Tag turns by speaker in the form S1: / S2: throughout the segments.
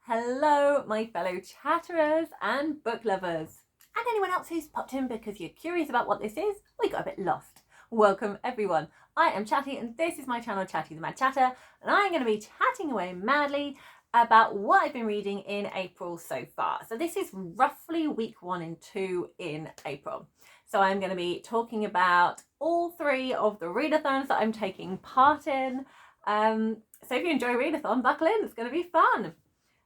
S1: Hello, my fellow chatterers and book lovers, and anyone else who's popped in because you're curious about what this is or you got a bit lost. Welcome, everyone. I am Chatty, and this is my channel, Chatty the Mad Chatter, and I'm going to be chatting away madly about what I've been reading in April so far. So this is roughly week 1 and 2 in April. So I'm going to be talking about all 3 of the readathons that I'm taking part in. So if you enjoy Readathon, buckle in, it's going to be fun.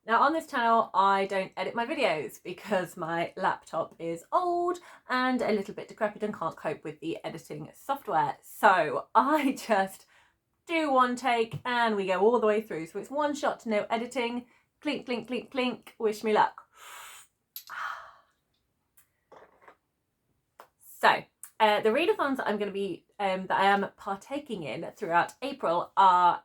S1: Now on this channel, I don't edit my videos because my laptop is old and a little bit decrepit and can't cope with the editing software. So I just do one take and we go all the way through. So it's one shot, no editing. Clink, clink, clink, clink. Wish me luck. So the readathons that I'm going to be, that I am partaking in throughout April are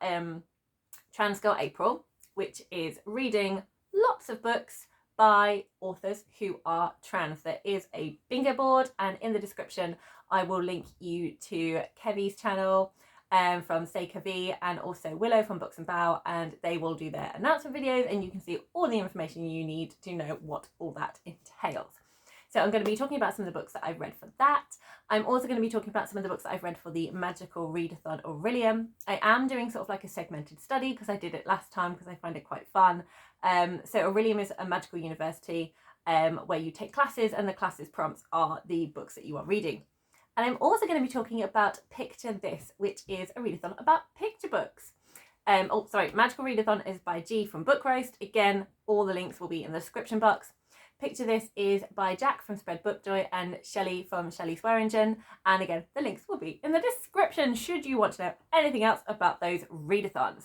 S1: Transgender April, which is reading lots of books by authors who are trans. There is a bingo board, and in the description I will link you to Kevvie's channel from Kevvie, and also Willow from Books and Bow, and they will do their announcement videos and you can see all the information you need to know what all that entails. So I'm going to be talking about some of the books that I've read for that. I'm also going to be talking about some of the books that I've read for the magical readathon Orillium. I am doing sort of like a segmented study because I did it last time because I find it quite fun. So Orillium is a magical university where you take classes, and the classes prompts are the books that you are reading. And I'm also going to be talking about Picture This, which is a readathon about picture books. Magical Readathon is by G from Book Roast. Again, all the links will be in the description box. Picture This is by Jack from Spread Bookjoy and Shelly from Shelly Swearingen, and again the links will be in the description should you want to know anything else about those readathons.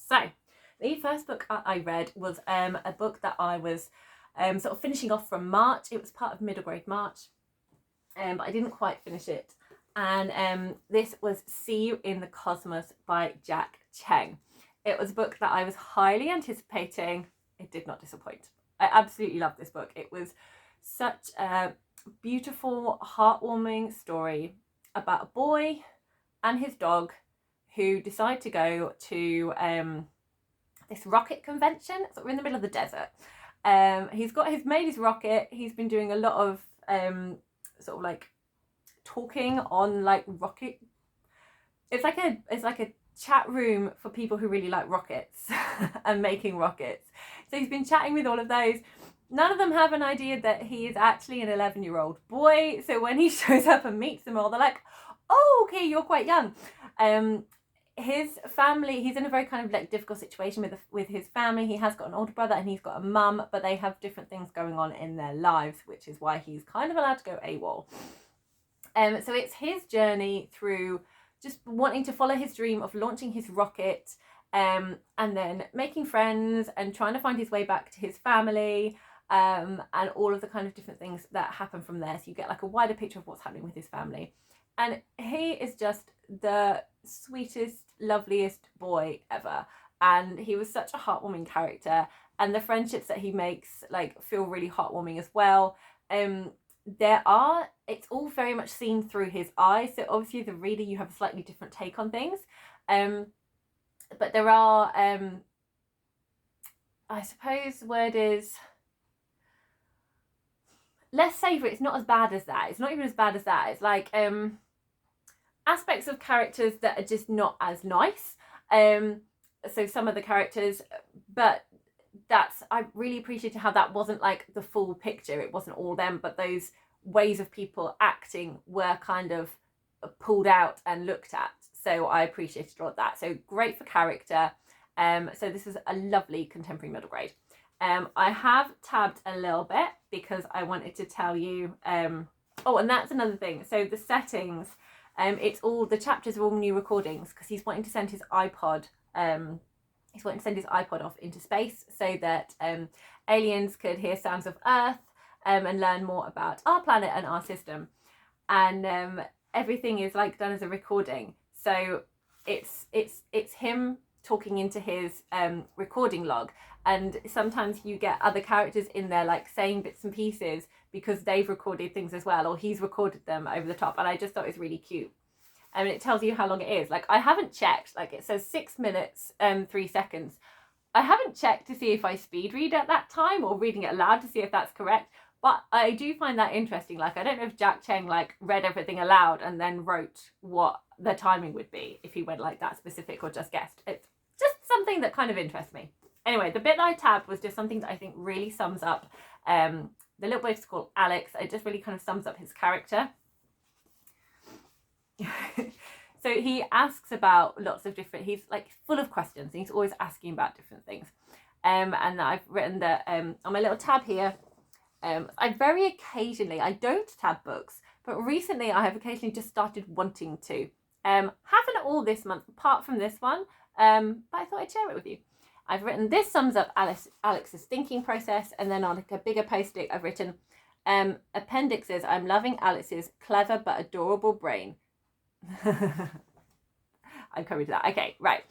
S1: So the first book I read was a book that I was sort of finishing off from March. It was part of middle grade March, but I didn't quite finish it, and this was See You in the Cosmos by Jack Cheng. It was a book that I was highly anticipating. It did not disappoint. I absolutely loved this book. It was such a beautiful, heartwarming story about a boy and his dog who decide to go to this rocket convention. So we're in the middle of the desert. He's made his rocket. He's been doing a lot of sort of like talking on like rocket. It's like a chat room for people who really like rockets and making rockets. So he's been chatting with all of those. None of them have an idea that he is actually an 11-year-old boy. So when he shows up and meets them all, they're like, oh, okay, you're quite young. His family, he's in a very kind of like difficult situation with his family. He has got an older brother and he's got a mum, but they have different things going on in their lives, which is why he's kind of allowed to go AWOL. So it's his journey through just wanting to follow his dream of launching his rocket, and then making friends and trying to find his way back to his family, and all of the kind of different things that happen from there. So you get like a wider picture of what's happening with his family. And he is just the sweetest, loveliest boy ever. And he was such a heartwarming character. And the friendships that he makes like feel really heartwarming as well. It's all very much seen through his eyes, so obviously the reader, you have a slightly different take on things, but there are I suppose the word is less savoury. It's not as bad as that. It's not even as bad as that. It's like aspects of characters that are just not as nice, so some of the characters, but I really appreciated how that wasn't like the full picture. It wasn't all them, but those ways of people acting were kind of pulled out and looked at. So I appreciated all of that. So great for character. So this is a lovely contemporary middle grade. I have tabbed a little bit because I wanted to tell you, oh, and that's another thing. So the settings, the chapters are all new recordings because he's wanting to send his iPod, off into space so that aliens could hear sounds of Earth and learn more about our planet and our system. And everything is like done as a recording. So it's him talking into his recording log, and sometimes you get other characters in there like saying bits and pieces because they've recorded things as well, or he's recorded them over the top. And I just thought it was really cute. And it tells you how long it is. Like, I haven't checked, like it says 6 minutes 3 seconds. I haven't checked to see if I speed read at that time or reading it aloud to see if that's correct, but I do find that interesting. Like, I don't know if Jack Cheng like read everything aloud and then wrote what the timing would be if he went like that specific or just guessed. It's just something that kind of interests me. Anyway, the bit that I tabbed was just something that I think really sums up, the little boy is called Alex. It just really kind of sums up his character. So he asks about lots of different, he's like full of questions and he's always asking about different things. And I've written that on my little tab here, I very occasionally, I don't tab books, but recently I have occasionally just started wanting to. Haven't all this month, apart from this one, but I thought I'd share it with you. I've written, this sums up Alex's thinking process, and then on like a bigger post-it I've written, appendixes, I'm loving Alex's clever but adorable brain. I'm coming to that. Okay, right.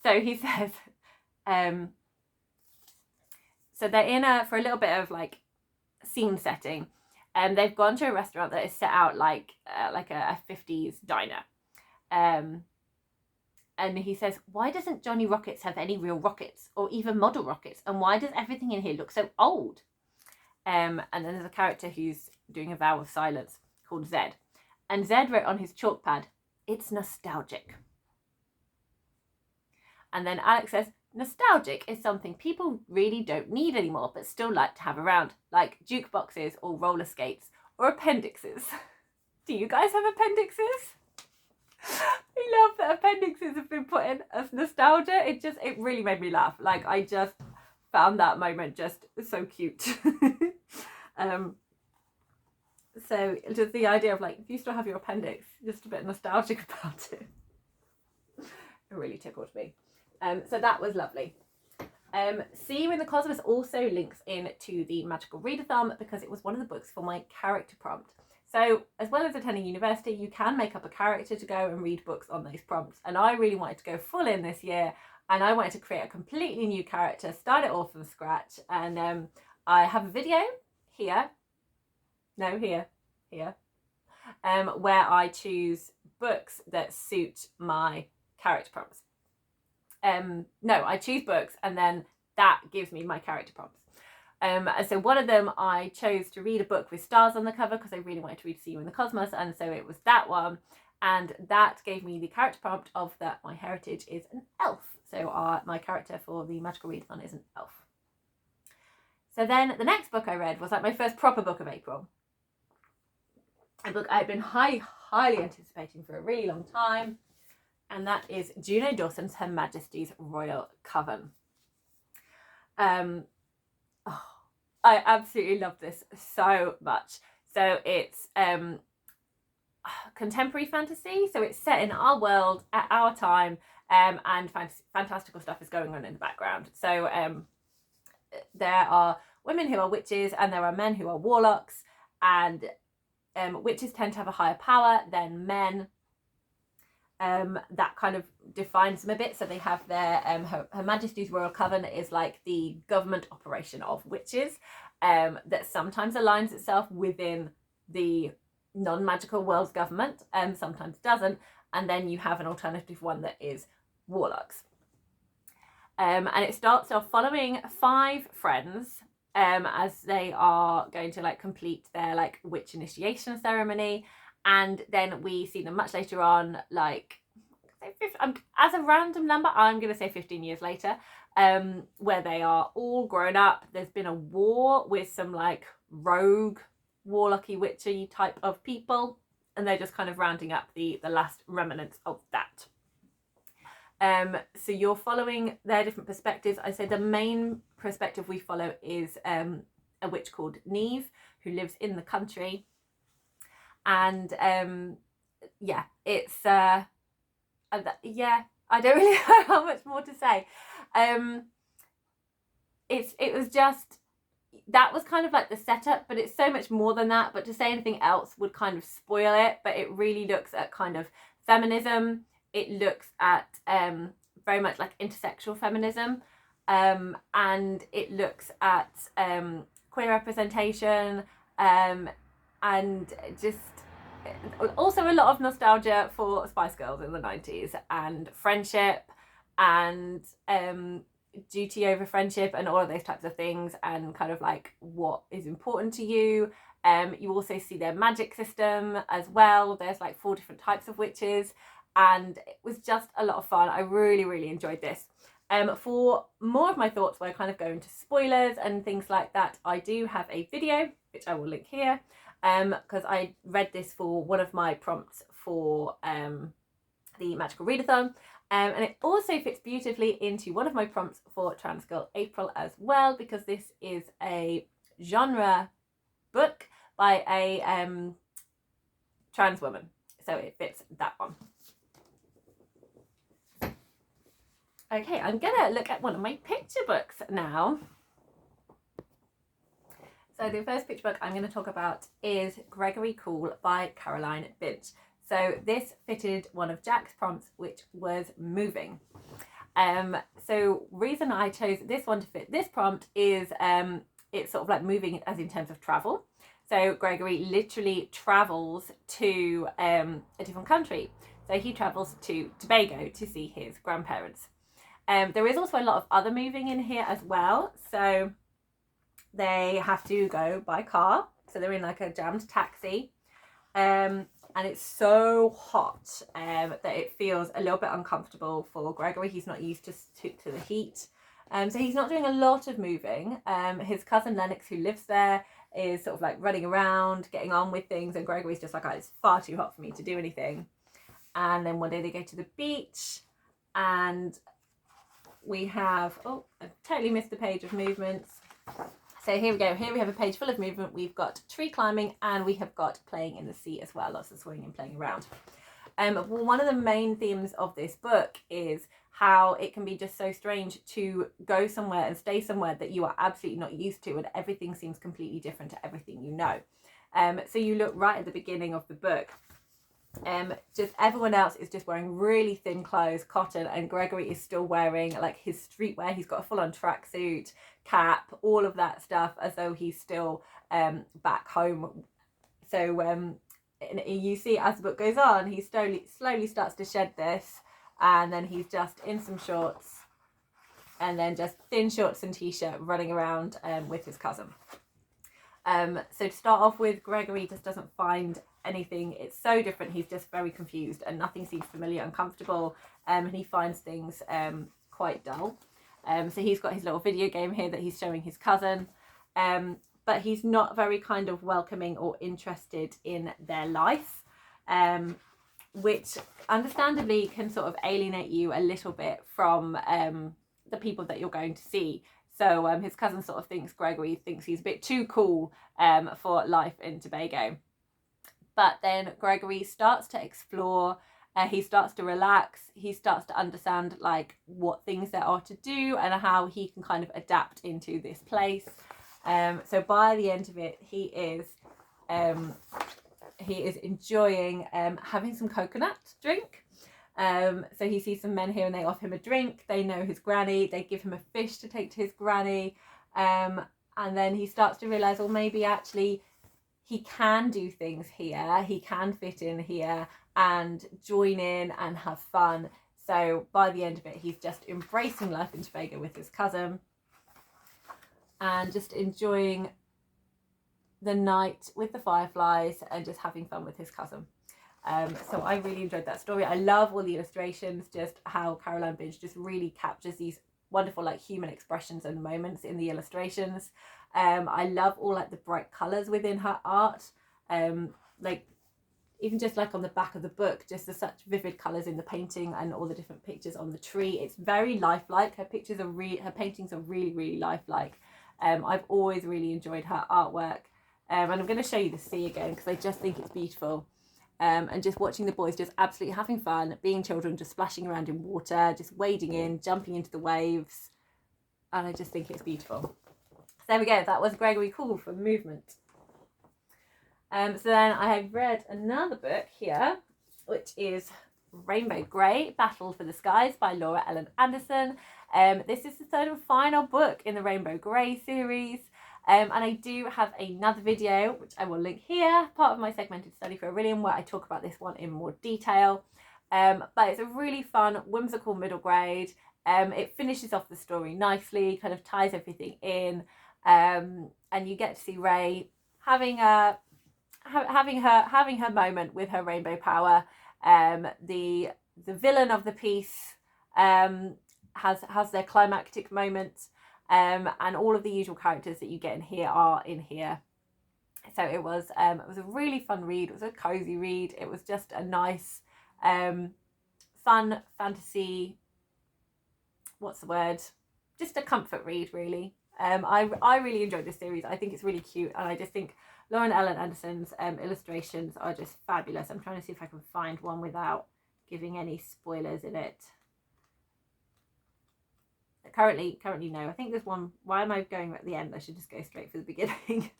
S1: So he says, so they're in for a little bit of like scene setting, and they've gone to a restaurant that is set out like a 50s diner. And he says, why doesn't Johnny Rockets have any real rockets or even model rockets? And why does everything in here look so old? And then there's a character who's doing a vow of silence called Zed. And Zed wrote on his chalk pad, it's nostalgic. And then Alex says, nostalgic is something people really don't need anymore, but still like to have around, like jukeboxes or roller skates or appendixes. Do you guys have appendixes? I love that appendixes have been put in as nostalgia. It really made me laugh. Like, I just found that moment just so cute. So just the idea of like, if you still have your appendix, just a bit nostalgic about it. It really tickled me. So that was lovely. See You in the Cosmos also links in to the Magical Readathon because it was one of the books for my character prompt. So as well as attending university, you can make up a character to go and read books on those prompts. And I really wanted to go full in this year, and I wanted to create a completely new character, start it all from scratch. And I have a video here, where I choose books that suit my character prompts. I choose books and then that gives me my character prompts. So one of them, I chose to read a book with stars on the cover because I really wanted to read See You in the Cosmos, and so it was that one, and that gave me the character prompt of that my heritage is an elf. So my character for the Magical Readathon is an elf. So then the next book I read was like my first proper book of April. A book I'd been highly anticipating for a really long time, and that is Juno Dawson's Her Majesty's Royal Coven. I absolutely love this so much. So it's contemporary fantasy, so it's set in our world at our time, and fantastical stuff is going on in the background. So there are women who are witches and there are men who are warlocks, and witches tend to have a higher power than men. That kind of defines them a bit. So they have their Her Majesty's Royal Coven is like the government operation of witches, that sometimes aligns itself within the non-magical world's government, sometimes doesn't, and then you have an alternative one that is warlocks. And it starts off following 5 friends as they are going to like complete their like witch initiation ceremony. And then we see them much later on, like, as a random number, I'm going to say 15 years later, where they are all grown up. There's been a war with some, like, rogue, warlocky, witchy type of people, and they're just kind of rounding up the last remnants of that. So you're following their different perspectives. I say the main perspective we follow is a witch called Neve, who lives in the country. And it's I don't really know how much more to say. It was just, that was kind of like the setup, but it's so much more than that. But to say anything else would kind of spoil it. But it really looks at kind of feminism. It looks at very much like intersexual feminism, and it looks at queer representation, and just also a lot of nostalgia for Spice Girls in the 90s and friendship, and duty over friendship and all of those types of things, and kind of like what is important to you. You also see their magic system as well. There's like 4 different types of witches, and it was just a lot of fun. I really enjoyed this. For more of my thoughts where I kind of go into spoilers and things like that, I do have a video which I will link here, because I read this for one of my prompts for the Magical Readathon, and it also fits beautifully into one of my prompts for Trans Girl April as well, because this is a genre book by a trans woman, so it fits that one. Okay, I'm gonna look at one of my picture books now. So the first picture book I'm going to talk about is Gregory Cool by Caroline Binch. So this fitted one of Jack's prompts, which was moving. So reason I chose this one to fit this prompt is it's sort of like moving as in terms of travel. So Gregory literally travels to a different country. So he travels to Tobago to see his grandparents. There is also a lot of other moving in here as well. So they have to go by car. So they're in like a jammed taxi. And it's so hot that it feels a little bit uncomfortable for Gregory. He's not used to the heat. So he's not doing a lot of moving. His cousin Lennox, who lives there, is sort of like running around, getting on with things. And Gregory's just like, oh, it's far too hot for me to do anything. And then one day they go to the beach, and we have, oh, I totally missed the page of movements. So here we go. Here we have a page full of movement. We've got tree climbing, and we have got playing in the sea as well. Lots of swimming and playing around. One of the main themes of this book is how it can be just so strange to go somewhere and stay somewhere that you are absolutely not used to, and everything seems completely different to everything you know. So you look right at the beginning of the book. Just everyone else is just wearing really thin clothes, cotton, and Gregory is still wearing like his streetwear. He's got a full-on tracksuit, cap, all of that stuff, as though he's still back home. So and you see as the book goes on, he slowly starts to shed this, and then he's just in some shorts, and then just thin shorts and t-shirt running around with his cousin. So to start off with, Gregory just doesn't find anything. It's so different. He's just very confused, and nothing seems familiar and comfortable, and he finds things quite dull. So he's got his little video game here that he's showing his cousin, but he's not very kind of welcoming or interested in their life, which understandably can sort of alienate you a little bit from the people that you're going to see. So his cousin sort of Gregory thinks he's a bit too cool for life in Tobago. But then Gregory starts to explore, he starts to relax, he starts to understand like what things there are to do and how he can kind of adapt into this place. So by the end of it, he is enjoying having some coconut drink. So he sees some men here and they offer him a drink. They know his granny, they give him a fish to take to his granny, and then he starts to realise, well, maybe actually he can do things here, he can fit in here and join in and have fun. So by the end of it, he's just embracing life in Tobago with his cousin and just enjoying the night with the fireflies and just having fun with his cousin. So I really enjoyed that story. I love all the illustrations, just how Caroline Binch just really captures these wonderful like human expressions and moments in the illustrations. I love all like the bright colours within her art. Like even just like on the back of the book, just there's such vivid colours in the painting and all the different pictures on the tree. It's very lifelike. Her paintings are really lifelike. I've always really enjoyed her artwork. And I'm going to show you the sea again because I just think it's beautiful. And just watching the boys just absolutely having fun, being children, just splashing around in water, just wading in, jumping into the waves. And I just think it's beautiful. So there we go. That was Gregory Cool for Movement. So then I have read another book here, which is Rainbow Grey, Battle for the Skies by Laura Ellen Anderson. This is the third and final book in the Rainbow Grey series. And I do have another video, which I will link here, part of my segmented study for Orillium, where I talk about this one in more detail. But it's a really fun, whimsical middle grade. It finishes off the story nicely, kind of ties everything in, and you get to see Rey having her moment with her rainbow power. The villain of the piece has their climactic moment, and all of the usual characters that you get in here are in here. So it was a really fun read. It was a cozy read. It was just a nice, fun fantasy. What's the word? Just a comfort read, really. I really enjoyed this series. I think it's really cute, and I just think Lauren Ellen Anderson's illustrations are just fabulous. I'm trying to see if I can find one without giving any spoilers in it. Currently no. I think there's one. Why am I going at the end? I should just go straight for the beginning.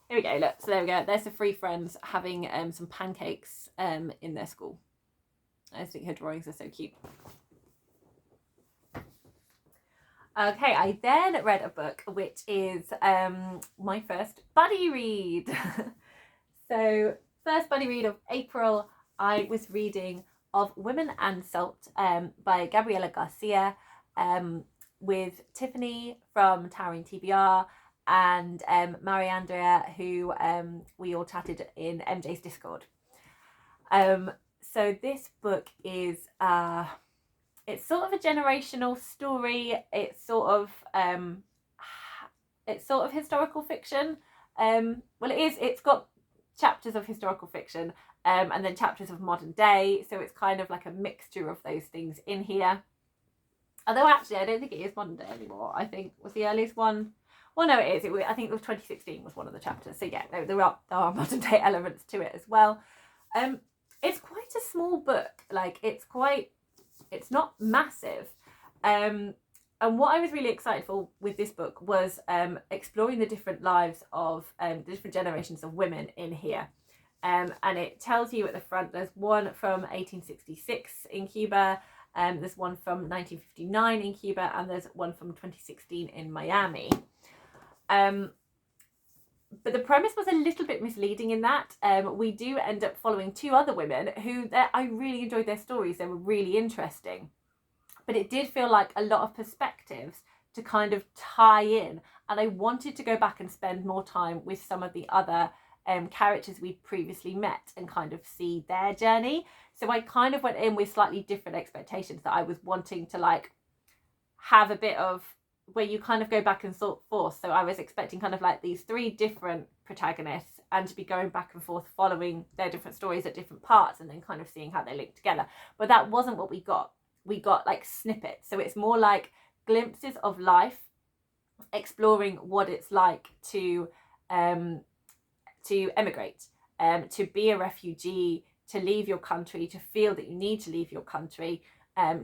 S1: Here we go, look, so there we go. There's the three friends having some pancakes in their school. I just think her drawings are so cute. Okay, I then read a book which is my first buddy read. So, first buddy read of April, I was reading Of Women and Salt by Gabriela Garcia with Tiffany from Towering TBR and Maria Andrea, who we all chatted in MJ's Discord. So this book is it's sort of a generational story. It's sort of historical fiction. Well, it's got chapters of historical fiction and then chapters of modern day. So it's kind of like a mixture of those things in here. Although actually, I don't think it is modern day anymore. I think was the earliest one. Well, no, it is. I think it was 2016 was one of the chapters. So yeah, there are modern day elements to it as well. It's quite a small book. Like it's not massive. And what I was really excited for with this book was exploring the different lives of the different generations of women in here. And it tells you at the front, there's one from 1866 in Cuba, there's one from 1959 in Cuba, and there's one from 2016 in Miami. But the premise was a little bit misleading in that we do end up following two other women who I really enjoyed their stories. They were really interesting, but it did feel like a lot of perspectives to kind of tie in, and I wanted to go back and spend more time with some of the other characters we'd previously met and kind of see their journey. So I kind of went in with slightly different expectations, that I was wanting to like have a bit of where you kind of go back and forth. So I was expecting kind of like these three different protagonists and to be going back and forth following their different stories at different parts and then kind of seeing how they link together. But that wasn't what we got. We got like snippets. So it's more like glimpses of life, exploring what it's like to emigrate, to be a refugee, to leave your country, to feel that you need to leave your country,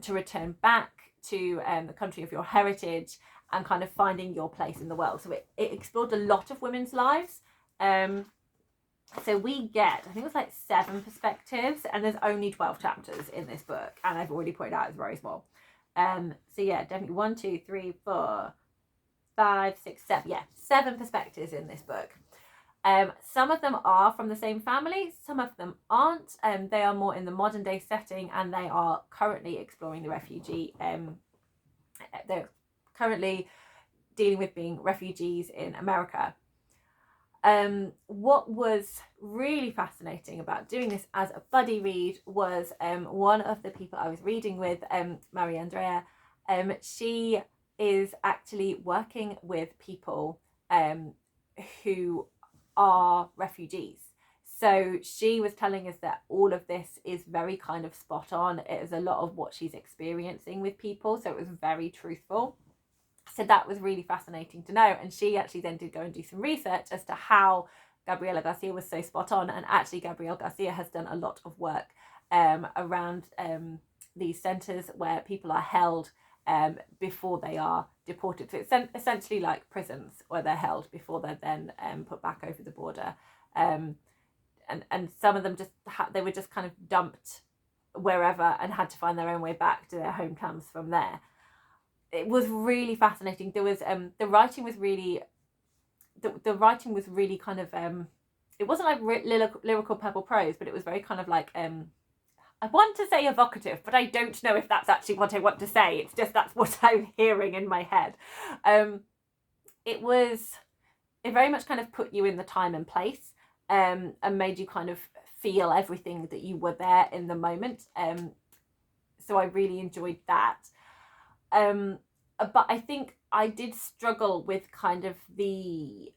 S1: to return back to the country of your heritage, and kind of finding your place in the world. So it explored a lot of women's lives. So we get, I think it was like 7 perspectives, and there's only 12 chapters in this book, and I've already pointed out it's very small. So yeah, definitely 1, 2, 3, 4, 5, 6, 7. Yeah, 7 perspectives in this book. Some of them are from the same family, some of them aren't. They are more in the modern day setting, and they are currently exploring the refugee. They're currently dealing with being refugees in America. What was really fascinating about doing this as a buddy read was one of the people I was reading with, Maria Andrea. She is actually working with people who are refugees. So she was telling us that all of this is very kind of spot on. It is a lot of what she's experiencing with people. So it was very truthful. So that was really fascinating to know. And she actually then did go and do some research as to how Gabriela Garcia was so spot on. And actually Gabriela Garcia has done a lot of work around these centres where people are held before they are deported. So it's essentially like prisons where they're held before they're then put back over the border. And some of them they were just kind of dumped wherever and had to find their own way back to their hometowns from there. It was really fascinating. There was the writing was really kind of it wasn't like lyrical purple prose, but it was very kind of like I want to say evocative, but I don't know if that's actually what I want to say. It's just that's what I'm hearing in my head. It very much kind of put you in the time and place, and made you kind of feel everything that you were there in the moment. So I really enjoyed that. But I think I did struggle with kind of the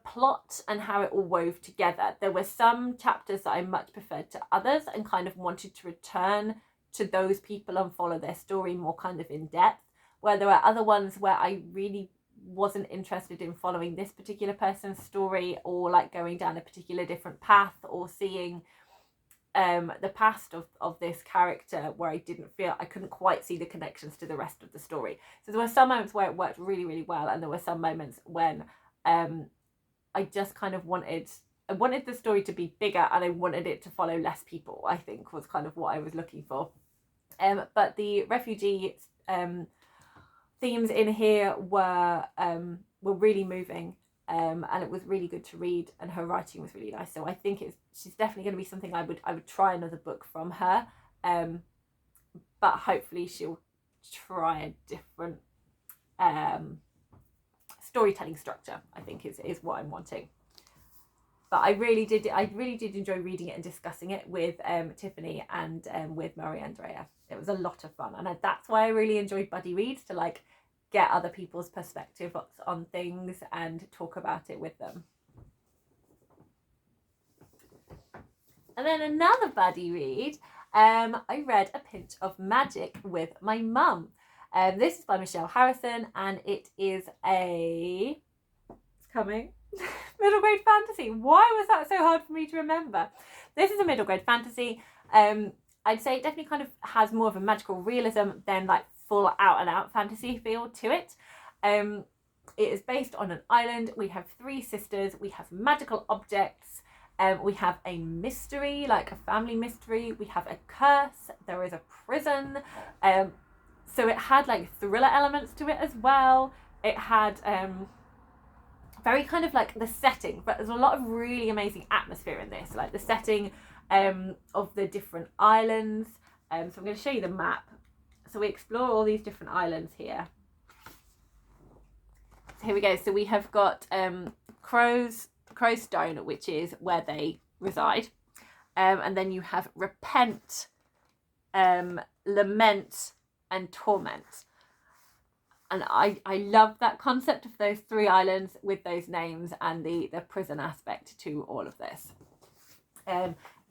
S1: plot and how it all wove together. There were some chapters that I much preferred to others and kind of wanted to return to those people and follow their story more kind of in depth, where there were other ones where I really wasn't interested in following this particular person's story, or like going down a particular different path, or seeing the past of this character where I couldn't quite see the connections to the rest of the story. So there were some moments where it worked really, really well, and there were some moments when I just kind of wanted the story to be bigger, and I wanted it to follow less people, I think was kind of what I was looking for. But the refugee themes in here were really moving, and it was really good to read, and her writing was really nice. So I think she's definitely going to be something I would try another book from her, but hopefully she'll try a different storytelling structure, I think is what I'm wanting. But I really did enjoy reading it and discussing it with Tiffany and with Maria Andrea. It was a lot of fun, and that's why I really enjoyed buddy reads, to like get other people's perspectives on things and talk about it with them. And then another buddy read, I read A Pinch of Magic with my mum. This is by Michelle Harrison, and it is it's coming, middle grade fantasy. Why was that so hard for me to remember? This is a middle grade fantasy. I'd say it definitely kind of has more of a magical realism than like full out and out fantasy feel to it. It is based on an island. We have 3 sisters. We have magical objects. We have a mystery, like a family mystery. We have a curse. There is a prison. So it had like thriller elements to it as well. It had very kind of like the setting, but there's a lot of really amazing atmosphere in this, like the setting of the different islands. So I'm going to show you the map. So we explore all these different islands here. So here we go. So we have got Crowstone, which is where they reside. And then you have Repent, Lament, and Torment. And I love that concept of those 3 islands with those names and the prison aspect to all of this.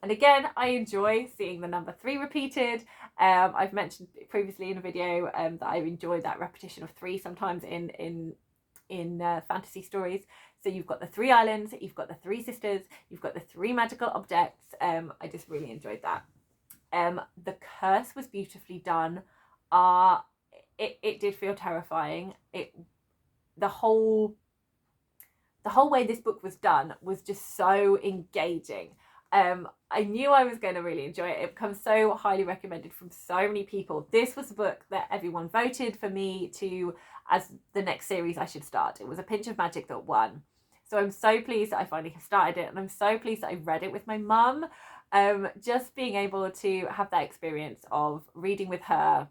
S1: And again, I enjoy seeing the number 3 repeated. I've mentioned previously in a video that I enjoy that repetition of 3 sometimes in fantasy stories. So you've got the 3 islands, you've got the 3 sisters, you've got the 3 magical objects. I just really enjoyed that. The curse was beautifully done. It did feel terrifying. The whole way this book was done was just so engaging. I knew I was going to really enjoy it. It becomes so highly recommended from so many people. This was a book that everyone voted for me to as the next series I should start. It was A Pinch of Magic that won. So I'm so pleased that I finally have started it, and I'm so pleased that I read it with my mum. Just being able to have that experience of reading with her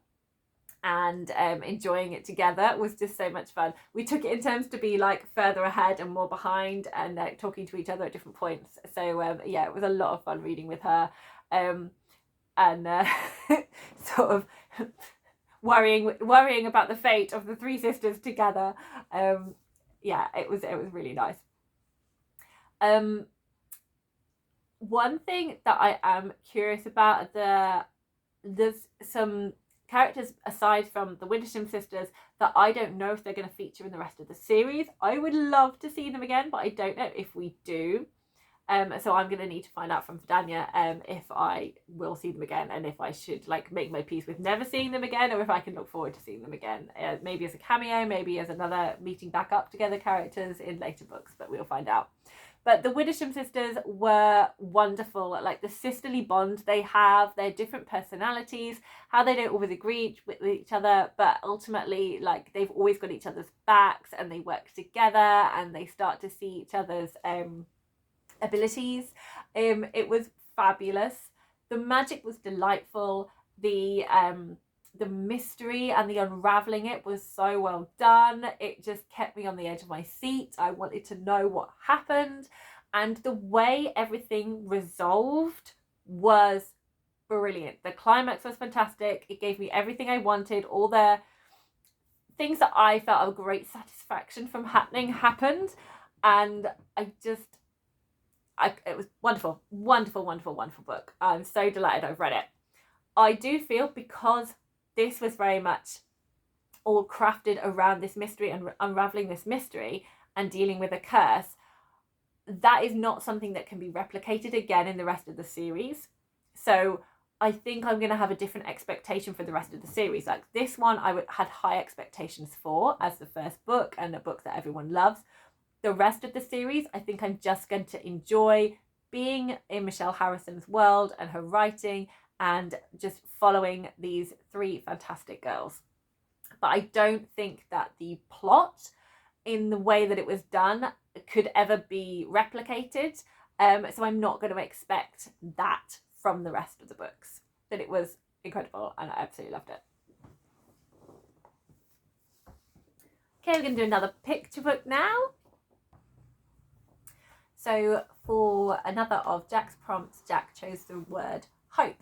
S1: and enjoying it together was just so much fun. We took it in turns to be like further ahead and more behind, and talking to each other at different points. So yeah, it was a lot of fun reading with her, and sort of worrying about the fate of the 3 sisters together. Yeah, it was really nice. One thing that I am curious about, there's some characters aside from the Wintersham sisters that I don't know if they're going to feature in the rest of the series. I would love to see them again, but I don't know if we do. So I'm going to need to find out from Vidania if I will see them again, and if I should like make my peace with never seeing them again, or if I can look forward to seeing them again, maybe as a cameo, maybe as another meeting back up together characters in later books, but we'll find out. But the Widdisham sisters were wonderful. Like the sisterly bond they have, their different personalities, how they don't always agree with each other, but ultimately like they've always got each other's backs, and they work together, and they start to see each other's abilities. It was fabulous. The magic was delightful. The mystery and the unraveling it was so well done. It just kept me on the edge of my seat. I wanted to know what happened, and the way everything resolved was brilliant. The climax was fantastic. It gave me everything I wanted. All the things that I felt a great satisfaction from happening happened, and it was wonderful, wonderful, wonderful, wonderful book. I'm so delighted I've read it. I do feel, because this was very much all crafted around this mystery and unraveling this mystery and dealing with a curse, that is not something that can be replicated again in the rest of the series. So I think I'm going to have a different expectation for the rest of the series. Like this one, had high expectations for as the first book and a book that everyone loves. The rest of the series, I think I'm just going to enjoy being in Michelle Harrison's world and her writing and just following these three fantastic girls. But I don't think that the plot in the way that it was done could ever be replicated. So I'm not going to expect that from the rest of the books. But it was incredible and I absolutely loved it. Okay, we're going to do another picture book now. So for another of Jack's prompts, Jack chose the word hope.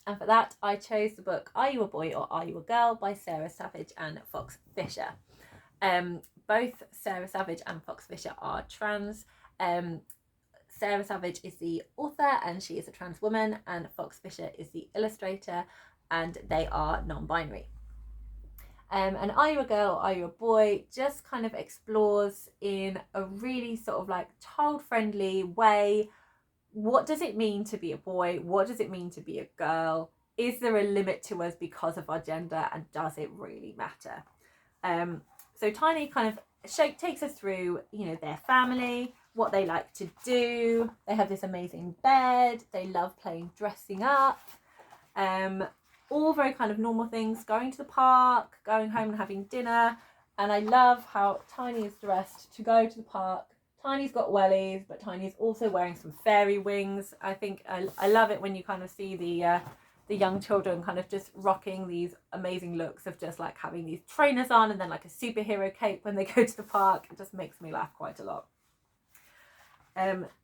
S1: And for that, I chose the book Are You a Boy or Are You a Girl by Sarah Savage and Fox Fisher. Both Sarah Savage and Fox Fisher are trans. Sarah Savage is the author and she is a trans woman, and Fox Fisher is the illustrator and they are non-binary. And Are You a Girl or Are You a Boy just kind of explores in a really sort of like child-friendly way, what does it mean to be a boy? What does it mean to be a girl? Is there a limit to us because of our gender, and does it really matter? So Tiny kind of takes us through, you know, their family, what they like to do. They have this amazing bed. They love playing dressing up. All very kind of normal things, going to the park, going home and having dinner. And I love how Tiny is dressed to go to the park. Tiny's got wellies, but Tiny's also wearing some fairy wings. I think I love it when you kind of see the young children kind of just rocking these amazing looks of just like having these trainers on and then like a superhero cape when they go to the park. It just makes me laugh quite a lot.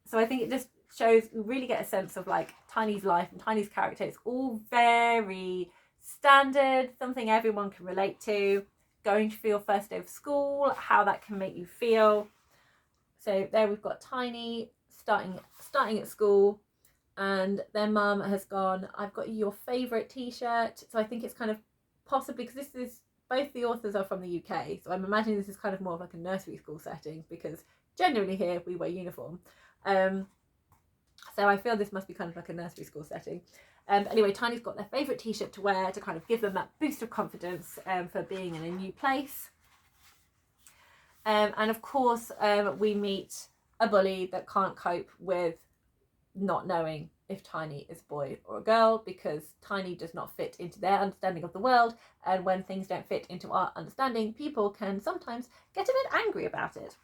S1: So I think it just shows, we really get a sense of like Tiny's life and Tiny's character. It's all very standard, something everyone can relate to. Going to your first day of school, how that can make you feel. So there we've got Tiny starting at school, and their mum has gone, I've got you your favourite t-shirt. So I think it's kind of possibly, because this is, both the authors are from the UK, so I'm imagining this is kind of more of like a nursery school setting, because generally here we wear uniform. So I feel this must be kind of like a nursery school setting. Anyway, Tiny's got their favourite t-shirt to wear to kind of give them that boost of confidence for being in a new place. And of course, we meet a bully that can't cope with not knowing if Tiny is a boy or a girl, because Tiny does not fit into their understanding of the world. And when things don't fit into our understanding, people can sometimes get a bit angry about it.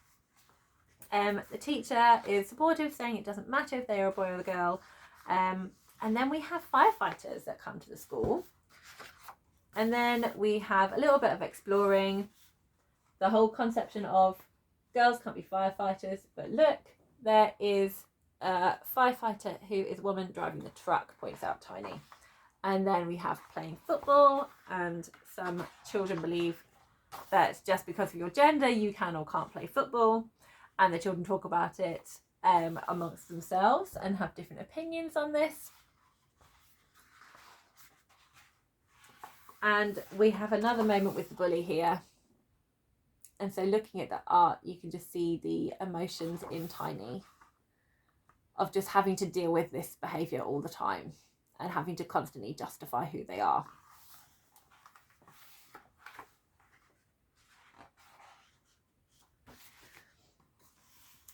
S1: The teacher is supportive, saying it doesn't matter if they are a boy or a girl. And then we have firefighters that come to the school. And then we have a little bit of exploring the whole conception of girls can't be firefighters, but look, there is a firefighter who is a woman driving the truck, points out Tiny. And then we have playing football, and some children believe that just because of your gender you can or can't play football, and the children talk about it amongst themselves and have different opinions on this. And we have another moment with the bully here. And so looking at the art, you can just see the emotions in Tiny of just having to deal with this behaviour all the time and having to constantly justify who they are.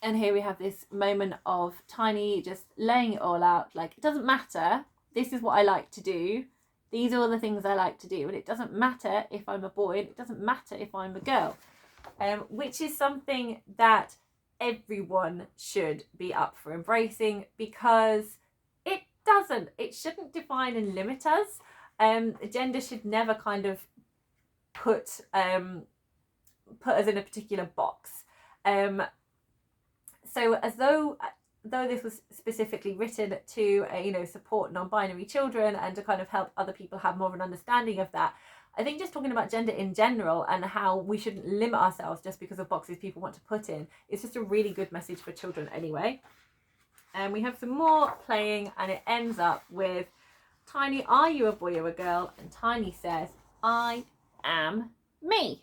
S1: And here we have this moment of Tiny just laying it all out, like, it doesn't matter, this is what I like to do, these are all the things I like to do, and it doesn't matter if I'm a boy, and it doesn't matter if I'm a girl. Which is something that everyone should be up for embracing, because it doesn't. It shouldn't define and limit us. Gender should never kind of put us in a particular box. So as though this was specifically written to support non-binary children and to kind of help other people have more of an understanding of that, I think just talking about gender in general and how we shouldn't limit ourselves just because of boxes people want to put in is just a really good message for children anyway. And we have some more playing, and it ends up with Tiny, are you a boy or a girl? And Tiny says, I am me.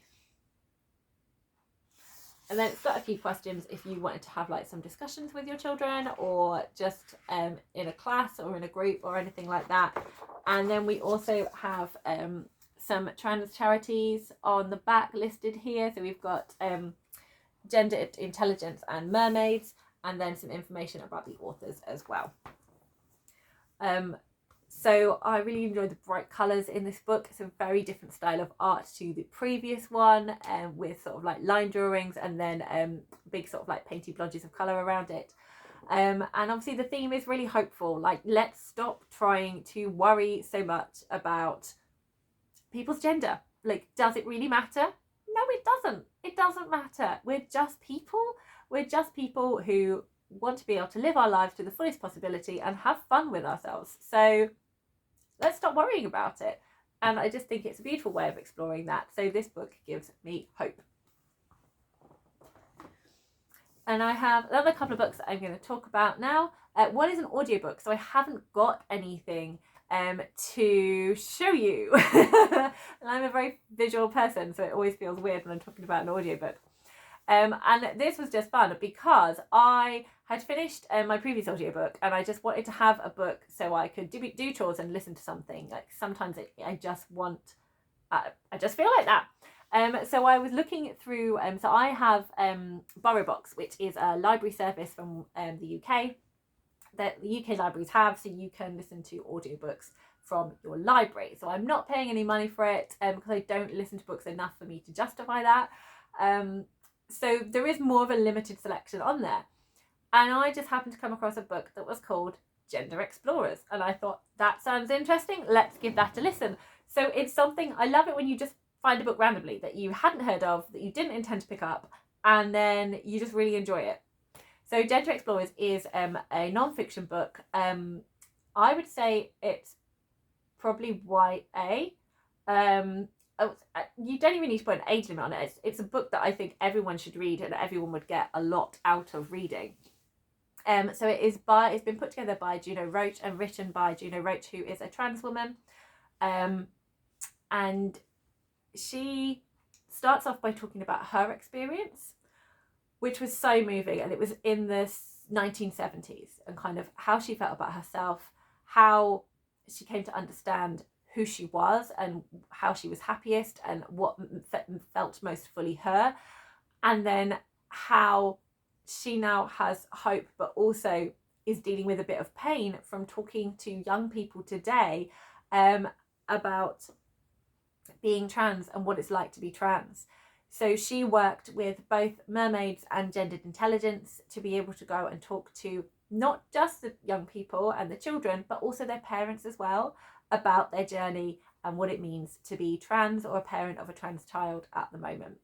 S1: And then it's got a few questions if you wanted to have like some discussions with your children, or just in a class or in a group or anything like that. And then we also have some trans charities on the back listed here. So we've got Gender, Intelligence and Mermaids, and then some information about the authors as well. So I really enjoyed the bright colours in this book. It's a very different style of art to the previous one, with sort of like line drawings and then big sort of like painty blotches of colour around it. And obviously the theme is really hopeful. Like, let's stop trying to worry so much about people's gender. Like, does it really matter? No, it doesn't. It doesn't matter. We're just people. We're just people who want to be able to live our lives to the fullest possibility and have fun with ourselves. So let's stop worrying about it. And I just think it's a beautiful way of exploring that. So this book gives me hope. And I have another couple of books that I'm going to talk about now. One is an audiobook, so I haven't got anything to show you. And I'm a very visual person, so it always feels weird when I'm talking about an audiobook. And this was just fun because I had finished my previous audiobook, and I just wanted to have a book so I could do chores and listen to something. Like, sometimes I just feel like that. So I was looking through, so I have BorrowBox, which is a library service from the UK that the UK libraries have, so you can listen to audiobooks from your library. So I'm not paying any money for it because I don't listen to books enough for me to justify that. So there is more of a limited selection on there. And I just happened to come across a book that was called Gender Explorers. And I thought, that sounds interesting. Let's give that a listen. So it's something, I love it when you just find a book randomly that you hadn't heard of, that you didn't intend to pick up, and then you just really enjoy it. So Gender Explorers is a non-fiction book. I would say it's probably YA. You don't even need to put an age limit on it. It's a book that I think everyone should read and everyone would get a lot out of reading. So it's been put together by Juno Roach and written by Juno Roach, who is a trans woman. And she starts off by talking about her experience, which was so moving. And it was in the 1970s, and kind of how she felt about herself, how she came to understand who she was and how she was happiest and what felt most fully her, and then how she now has hope but also is dealing with a bit of pain from talking to young people today about being trans and what it's like to be trans. So she worked with both Mermaids and Gendered Intelligence to be able to go and talk to not just the young people and the children, but also their parents as well, about their journey and what it means to be trans or a parent of a trans child at the moment.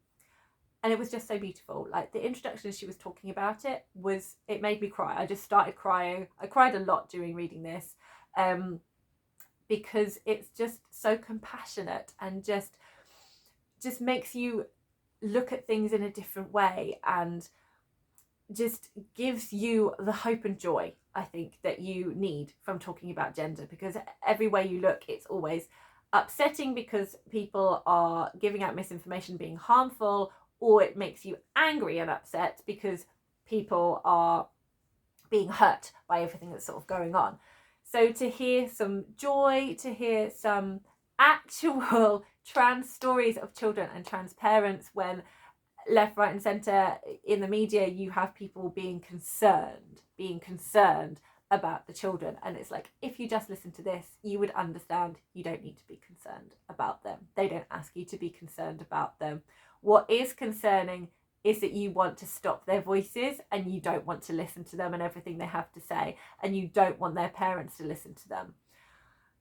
S1: And it was just so beautiful. Like, the introduction as she was talking about it made me cry. I just started crying. I cried a lot during reading this, because it's just so compassionate and just makes you look at things in a different way, and just gives you the hope and joy, I think, that you need from talking about gender, because every way you look, it's always upsetting because people are giving out misinformation, being harmful, or it makes you angry and upset because people are being hurt by everything that's sort of going on. So to hear some joy, to hear some actual trans stories of children and trans parents, when left, right and centre in the media you have people being concerned about the children, and it's like, if you just listen to this, you would understand you don't need to be concerned about them. They don't ask you to be concerned about them. What is concerning is that you want to stop their voices and you don't want to listen to them and everything they have to say, and you don't want their parents to listen to them.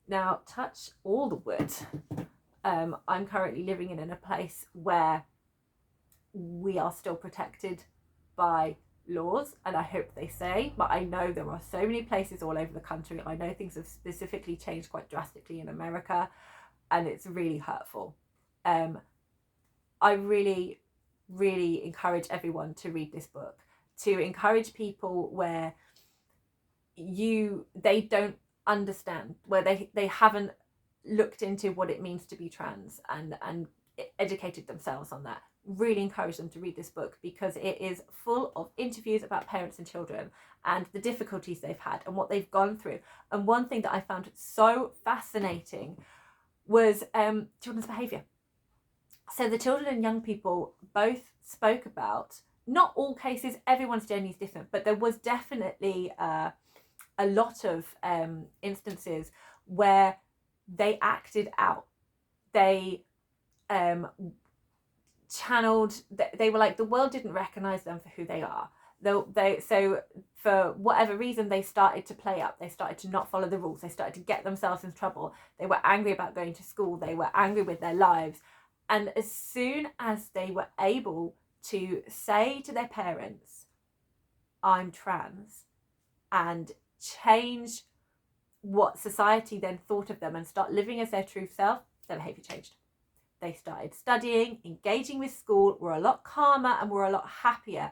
S1: Now, touch all the wood. I'm currently living in a place where we are still protected by laws, and I hope they stay, but I know there are so many places all over the country. I know things have specifically changed quite drastically in America, and it's really hurtful. I really encourage everyone to read this book, to encourage people where they don't understand, where they haven't looked into what it means to be trans and educated themselves on that. Really encourage them to read this book, because it is full of interviews about parents and children and the difficulties they've had and what they've gone through. And one thing that I found so fascinating was children's behaviour. So the children and young people both spoke about, not all cases, everyone's journey is different, but there was definitely a lot of instances where they acted out. They channeled, they were like, the world didn't recognize them for who they are. So for whatever reason, they started to play up. They started to not follow the rules. They started to get themselves in trouble. They were angry about going to school. They were angry with their lives. And as soon as they were able to say to their parents, I'm trans, and change what society then thought of them and start living as their true self, their behaviour changed. They started studying, engaging with school, were a lot calmer and were a lot happier.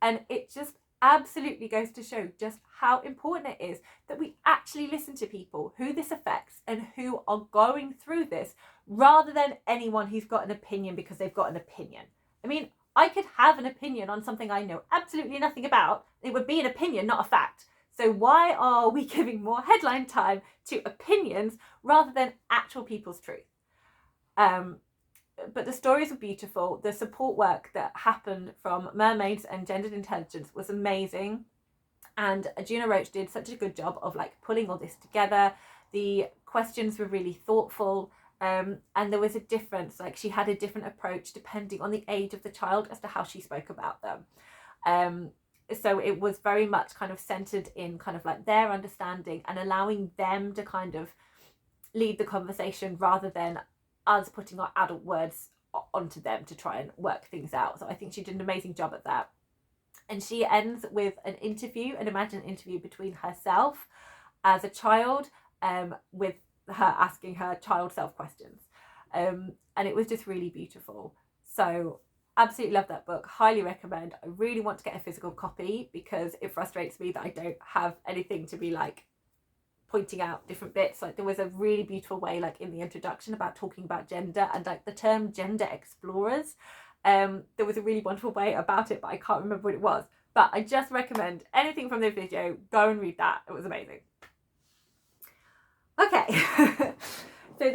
S1: And it just absolutely goes to show just how important it is that we actually listen to people who this affects and who are going through this, rather than anyone who's got an opinion because they've got an opinion. I mean, I could have an opinion on something I know absolutely nothing about. It would be an opinion, not a fact. So why are we giving more headline time to opinions rather than actual people's truth? But the stories were beautiful. The support work that happened from Mermaids and Gendered Intelligence was amazing. And Gina Roach did such a good job of like pulling all this together. The questions were really thoughtful. And there was a difference, like she had a different approach depending on the age of the child as to how she spoke about them. So it was very much kind of centered in kind of like their understanding and allowing them to kind of lead the conversation rather than us putting our adult words onto them to try and work things out. So I think she did an amazing job at that. And she ends with an interview, an imagined interview between herself as a child, with her asking her child self questions. And it was just really beautiful. So absolutely love that book. Highly recommend. I really want to get a physical copy because it frustrates me that I don't have anything to be like pointing out different bits. Like there was a really beautiful way, like in the introduction, about talking about gender and like the term gender explorers. There was a really wonderful way about it, but I can't remember what it was. But I just recommend anything from this video, go and read that. It was amazing. Okay. So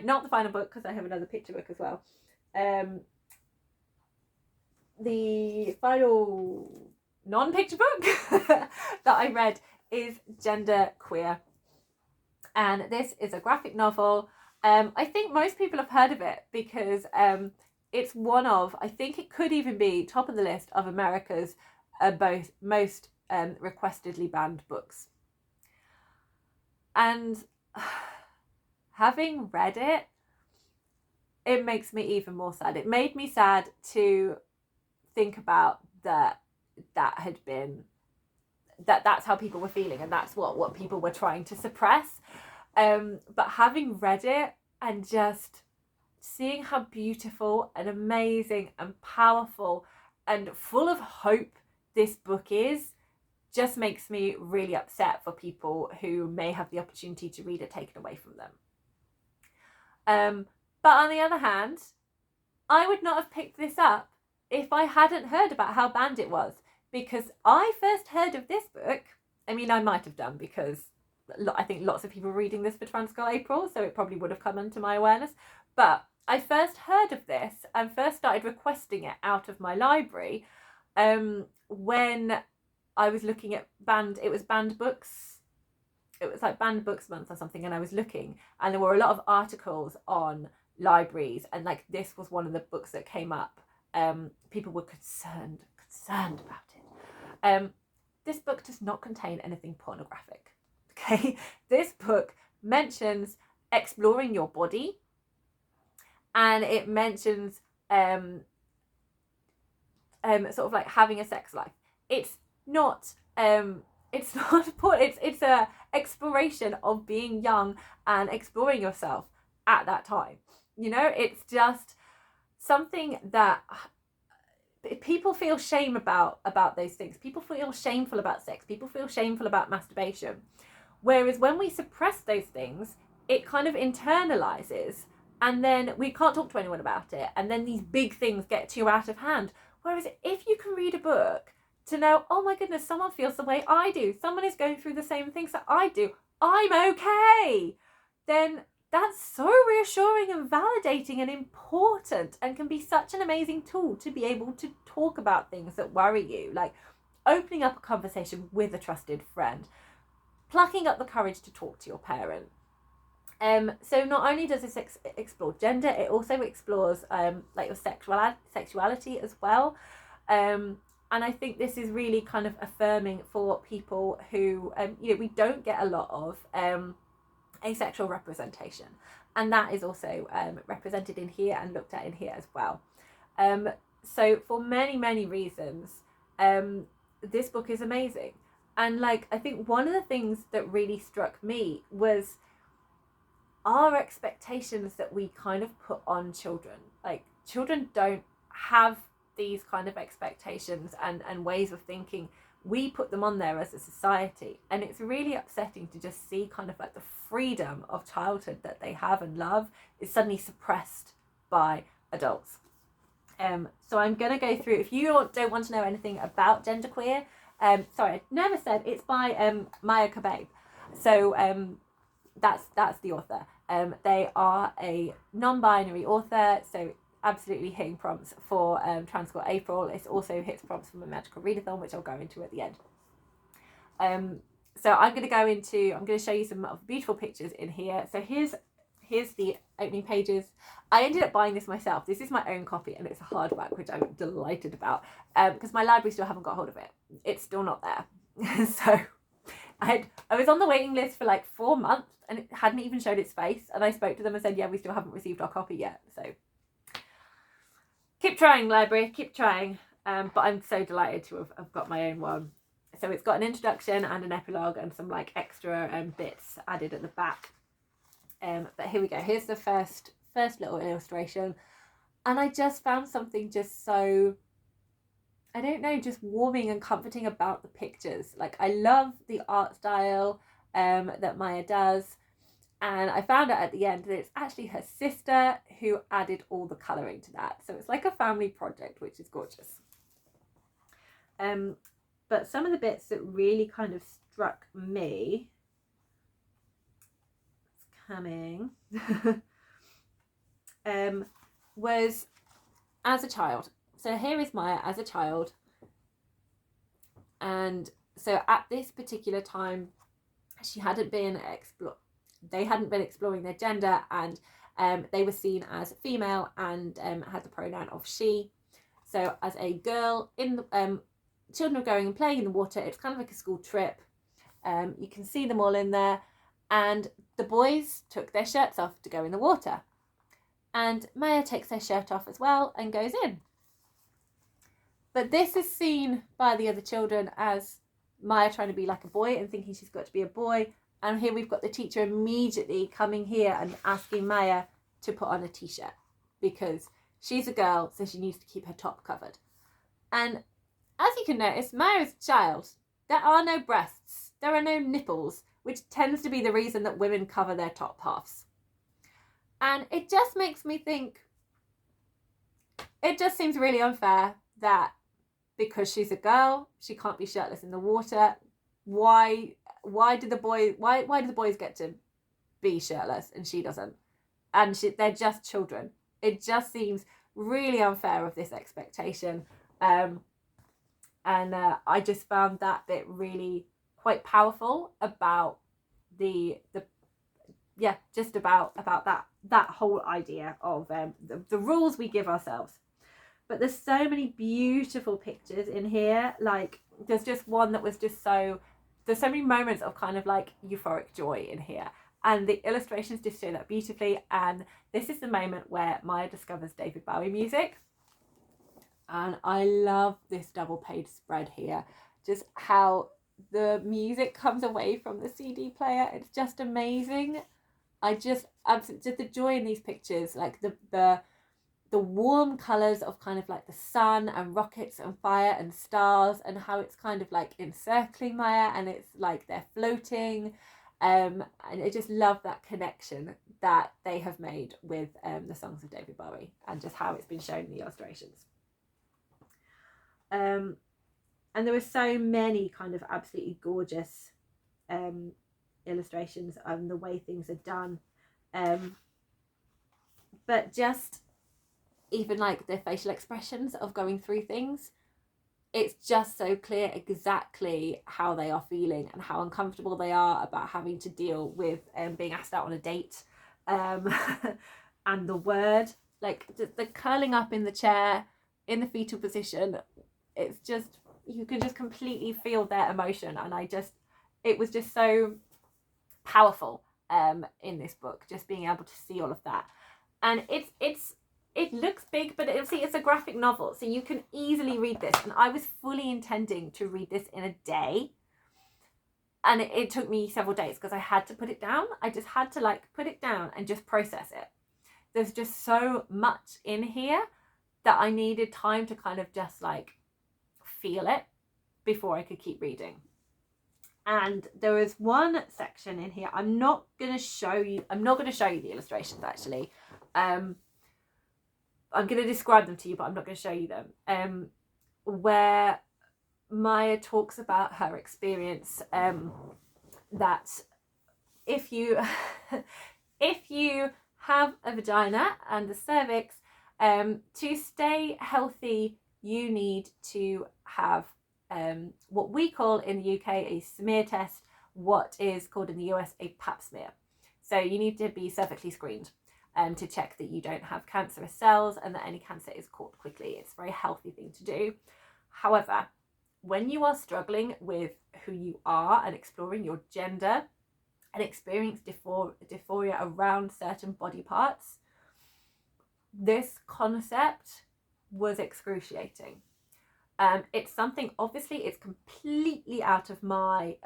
S1: not the final book, because I have another picture book as well. The final non-picture book that I read is Gender Queer. And this is a graphic novel. I think most people have heard of it because it's one of, I think it could even be top of the list of America's most requestedly banned books. And having read it, it makes me even more sad. It made me sad to think about that's how people were feeling, and that's what people were trying to suppress. But having read it and just seeing how beautiful and amazing and powerful and full of hope this book is, just makes me really upset for people who may have the opportunity to read it taken away from them. But on the other hand, I would not have picked this up if I hadn't heard about how banned it was, because I first heard of this book, I mean, I might have done because I think lots of people were reading this for Trans Girl April, so it probably would have come into my awareness, but I first heard of this and first started requesting it out of my library when I was looking at it was banned books. It was like banned books month or something, and I was looking, and there were a lot of articles on libraries, and like this was one of the books that came up. people were concerned about it. This book does not contain anything pornographic. Okay, this book mentions exploring your body, and it mentions sort of like having a sex life. It's not it's a exploration of being young and exploring yourself at that time. You know, it's just something that people feel shame about those things. People feel shameful about sex. People feel shameful about masturbation. Whereas when we suppress those things, it kind of internalizes, and then we can't talk to anyone about it, and then these big things get too out of hand. Whereas if you can read a book to know, oh my goodness, someone feels the way I do, someone is going through the same things that I do, I'm okay, then that's so reassuring and validating and important, and can be such an amazing tool to be able to talk about things that worry you, like opening up a conversation with a trusted friend, plucking up the courage to talk to your parent. So not only does this explore gender, it also explores like your sexuality as well. And I think this is really kind of affirming for people who, you know, we don't get a lot of asexual representation. And that is also represented in here and looked at in here as well. So for many, many reasons, this book is amazing. And like, I think one of the things that really struck me was our expectations that we kind of put on children. Like, children don't have these kind of expectations and ways of thinking. We put them on there as a society, and it's really upsetting to just see kind of like the freedom of childhood that they have and love is suddenly suppressed by adults. So I'm going to go through, if you don't want to know anything about genderqueer, sorry, I never said, it's by Maya Kevvie. So that's the author. They are a non-binary author, so absolutely hitting prompts for Transgender April. It also hits prompts from a magical readathon, which I'll go into at the end. So I'm going to show you some beautiful pictures in here. So here's the opening pages. I ended up buying this myself. This is my own copy, and it's a hardback, which I'm delighted about, because my library still haven't got hold of it. It's still not there. So I was on the waiting list for like 4 months, and it hadn't even showed its face, and I spoke to them and said, yeah, we still haven't received our copy yet. So keep trying, library, keep trying. But I'm so delighted to have got my own one. So it's got an introduction and an epilogue and some like extra bits added at the back. But here we go. Here's the first little illustration, and I just found something just so, I don't know, just warming and comforting about the pictures. Like, I love the art style that Maya does, and I found out at the end that it's actually her sister who added all the colouring to that. So it's like a family project, which is gorgeous. But some of the bits that really kind of struck me, it's coming, was as a child. So here is Maya as a child, and so at this particular time, they hadn't been exploring their gender, and they were seen as female and had the pronoun of she. So as a girl, in the children are going and playing in the water. It's kind of like a school trip. You can see them all in there, and the boys took their shirts off to go in the water, and Maya takes her shirt off as well and goes in. But this is seen by the other children as Maya trying to be like a boy and thinking she's got to be a boy. And here we've got the teacher immediately coming here and asking Maya to put on a t-shirt because she's a girl, so she needs to keep her top covered. And as you can notice, Maya is a child. There are no breasts. There are no nipples, which tends to be the reason that women cover their top halves. And it just makes me think, it just seems really unfair that because she's a girl, she can't be shirtless in the water. Why do the boys get to be shirtless and she doesn't? And they're just children. It just seems really unfair of this expectation. And I just found that bit really quite powerful about about that whole idea of the rules we give ourselves. But there's so many beautiful pictures in here. Like there's just one that was just so, there's so many moments of kind of like euphoric joy in here. And the illustrations just show that beautifully. And this is the moment where Maya discovers David Bowie music. And I love this double page spread here. Just how the music comes away from the CD player. It's just amazing. I just the joy in these pictures, like the warm colours of kind of like the sun and rockets and fire and stars, and how it's kind of like encircling Maya and it's like they're floating. And I just love that connection that they have made with the songs of David Bowie, and just how it's been shown in the illustrations. And there were so many kind of absolutely gorgeous illustrations and the way things are done. But just even like the facial expressions of going through things, it's just so clear exactly how they are feeling and how uncomfortable they are about having to deal with being asked out on a date. And the word, like the curling up in the chair in the fetal position, it's just, you can just completely feel their emotion. And it was just so powerful in this book, just being able to see all of that. And it looks big, but it's a graphic novel, so you can easily read this. And I was fully intending to read this in a day, and it took me several days because I had to put it down. I just had to like put it down and just process it. There's just so much in here that I needed time to kind of just like feel it before I could keep reading. And there was one section in here, I'm not going to show you the illustrations actually. I'm going to describe them to you, but I'm not going to show you them, where Maya talks about her experience, that if you have a vagina and a cervix, to stay healthy, you need to have what we call in the UK a smear test, what is called in the US a pap smear. So you need to be cervically screened to check that you don't have cancerous cells and that any cancer is caught quickly. It's a very healthy thing to do. However, when you are struggling with who you are and exploring your gender and experience dysphoria around certain body parts, this concept was excruciating. It's something, obviously it's completely out of my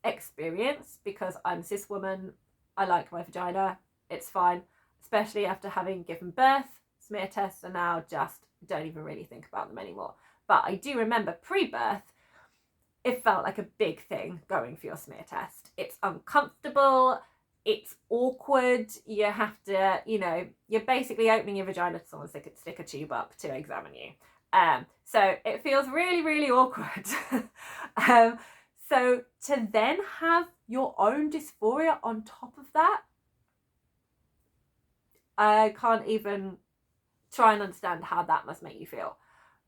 S1: experience, because I'm a cis woman, I like my vagina, it's fine, especially after having given birth. Smear tests are now just, don't even really think about them anymore. But I do remember pre-birth, it felt like a big thing going for your smear test. It's uncomfortable, it's awkward, you have to, you're basically opening your vagina to someone stick a tube up to examine you. So it feels really, really awkward. So to then have your own dysphoria on top of that, I can't even try and understand how that must make you feel.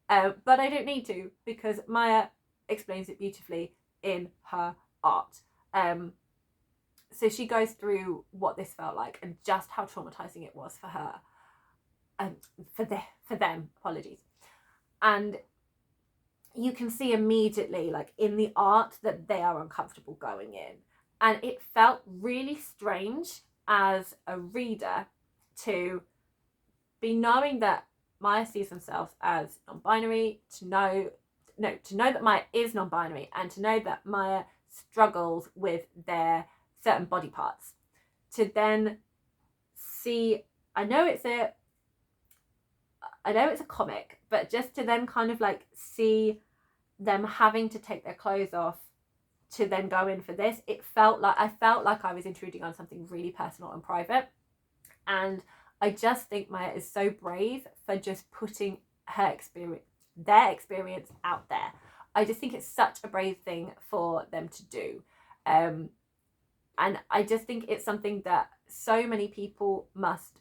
S1: But I don't need to, because Maya explains it beautifully in her art. So she goes through what this felt like and just how traumatizing it was for her, for them, apologies. And you can see immediately, like in the art, that they are uncomfortable going in. And it felt really strange as a reader to be knowing that Maya sees themselves as non-binary, to know that Maya is non-binary, and to know that Maya struggles with their certain body parts. To then see, I know it's a comic, but just to then kind of like see them having to take their clothes off to then go in for this, I felt like I was intruding on something really personal and private. And I just think Maya is so brave for just putting their experience out there. I just think it's such a brave thing for them to do. And I just think it's something that so many people must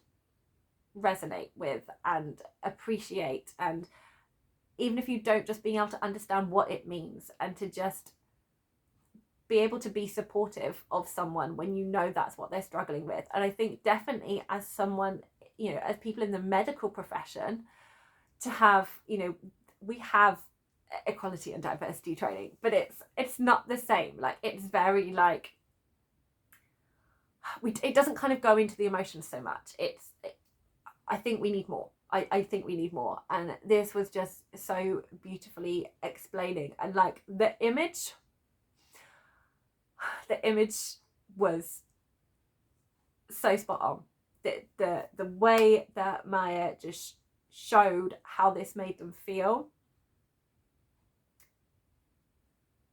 S1: resonate with and appreciate. And even if you don't, just being able to understand what it means, and to just be able to be supportive of someone when you know that's what they're struggling with. And I think definitely as someone, as people in the medical profession, to have, you know, we have equality and diversity training, but it's not the same. Like, it's very like, it doesn't kind of go into the emotions so much. I think we need more. I think we need more. And this was just so beautifully explaining. And like the image was so spot on. The way that Maya just showed how this made them feel.